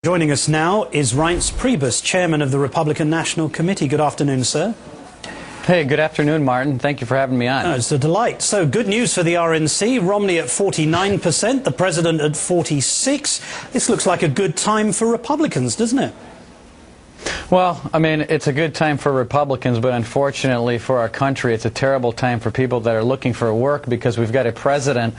Joining us now is Priebus, chairman of the Republican National Committee. Good afternoon, sir. Hey, good afternoon, Martin. Thank you for having me on. It's a delight. So, good news for the RNC. Romney at 49%, the president at 46%. This looks like a good time for Republicans, doesn't it? Well, I mean, it's a good time for Republicans, but unfortunately for our country, it's a terrible time for people that are looking for work, because we've got a president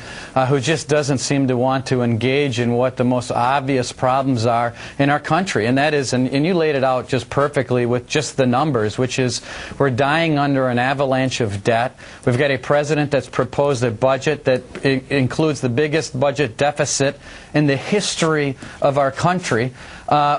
who just doesn't seem to want to engage in what the most obvious problems are in our country. And that is, and you laid it out just perfectly with just the numbers, which is we're dying under an avalanche of debt. We've got a president that's proposed a budget that includes the biggest budget deficit in the history of our country.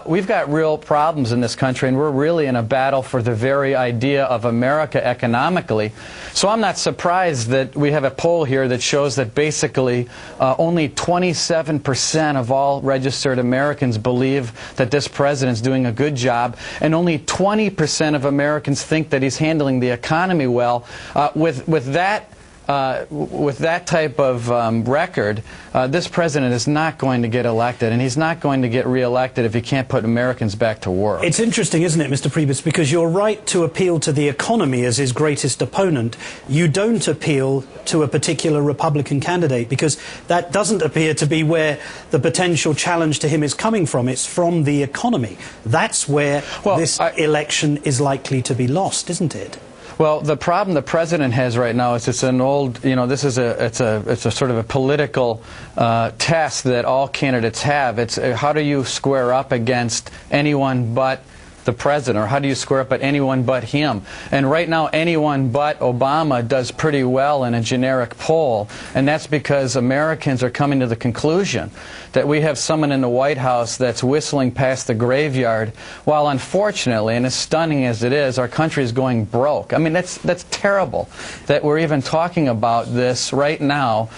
We've got real problems in this country, and we're really in a battle for the very idea of America economically. So I'm not surprised that we have a poll here that shows that basically only 27% of all registered Americans believe that this president's doing a good job, and only 20% of Americans think that he's handling the economy well. With that type of record, this president is not going to get elected, and he's not going to get reelected if he can't put Americans back to work. It's interesting, isn't it, Mr. Priebus, because you're right to appeal to the economy as his greatest opponent. You don't appeal to a particular Republican candidate, because that doesn't appear to be where the potential challenge to him is coming from. It's from the economy. That's where this election is likely to be lost, isn't it? Well, the problem the president has right now is it's an old, this is it's a sort of a political test that all candidates have. It's how do you square up against anyone but the president, or how do you square up at anyone but him? And right now, anyone but Obama does pretty well in a generic poll, and that's because Americans are coming to the conclusion that we have someone in the White House that's whistling past the graveyard, while unfortunately, and as stunning as it is, our country is going broke. I mean, that's terrible that we're even talking about this right now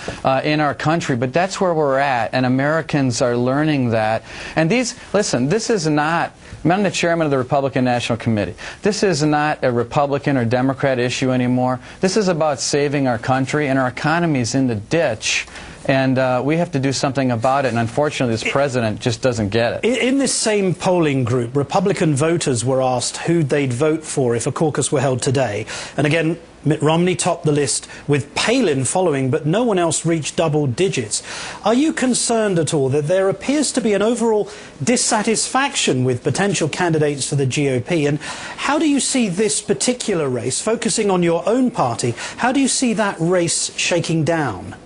in our country, but that's where we're at, and Americans are learning that. And listen, this is not, I'm the chairman of the Republican National Committee. This is not a Republican or Democrat issue anymore. This is about saving our country, and our economy's in the ditch. And we have to do something about it, and unfortunately this president just doesn't get it. In this same polling group, Republican voters were asked who they'd vote for if a caucus were held today. And again, Mitt Romney topped the list, with Palin following, but no one else reached double digits. Are you concerned at all that there appears to be an overall dissatisfaction with potential candidates for the GOP? And how do you see this particular race, focusing on your own party, how do you see that race shaking down?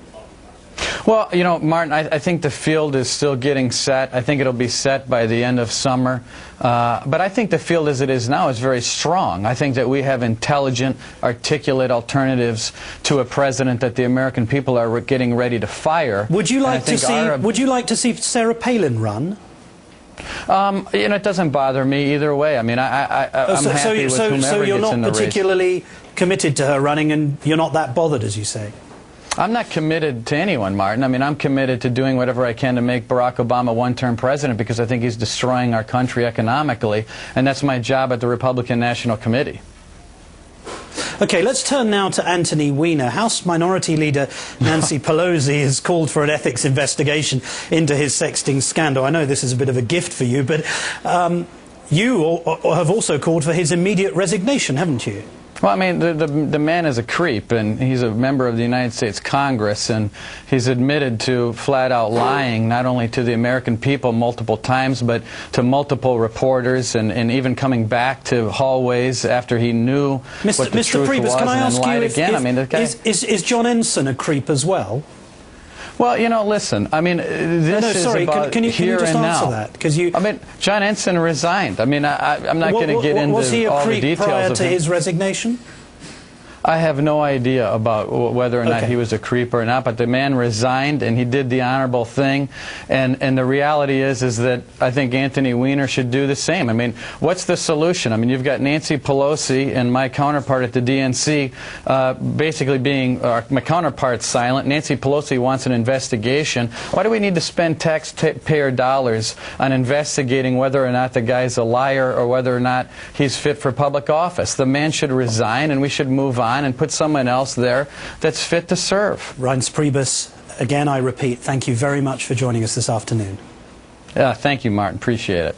Well, Martin, I think the field is still getting set. I think it'll be set by the end of summer. But I think the field as it is now is very strong. I think that we have intelligent, articulate alternatives to a president that the American people are getting ready to fire. Would you like to see Sarah Palin run? It doesn't bother me either way. I mean, I'm happy with whomever gets in the race. So you're not particularly committed to her running, and you're not that bothered, as you say? I'm not committed to anyone, Martin. I mean, I'm committed to doing whatever I can to make Barack Obama one-term president, because I think he's destroying our country economically, and that's my job at the Republican National Committee. Okay, let's turn now to Anthony Weiner. House Minority Leader Nancy Pelosi has called for an ethics investigation into his sexting scandal. I know this is a bit of a gift for you, but you have also called for his immediate resignation, haven't you? Well, I mean, the man is a creep, and he's a member of the United States Congress, and he's admitted to flat-out lying, not only to the American people multiple times, but to multiple reporters, and even coming back to hallways after he knew what the truth was, can I ask and then lied again. You, I mean, is John Ensign a creep as well? Well, listen, I mean, this is about can you here just and answer now. That? I mean, John Ensign resigned. I mean, I'm not going to get into all the details of him. Was he a creep prior to his resignation? I have no idea about whether or not he was a creep or not, but the man resigned, and he did the honorable thing. And the reality is that I think Anthony Weiner should do the same. I mean, what's the solution? I mean, you've got Nancy Pelosi and my counterpart at the DNC basically being my counterpart's silent. Nancy Pelosi wants an investigation. Why do we need to spend taxpayer dollars on investigating whether or not the guy's a liar or whether or not he's fit for public office? The man should resign, and we should move on and put someone else there that's fit to serve. Priebus, again I repeat, thank you very much for joining us this afternoon. Thank you, Martin. Appreciate it.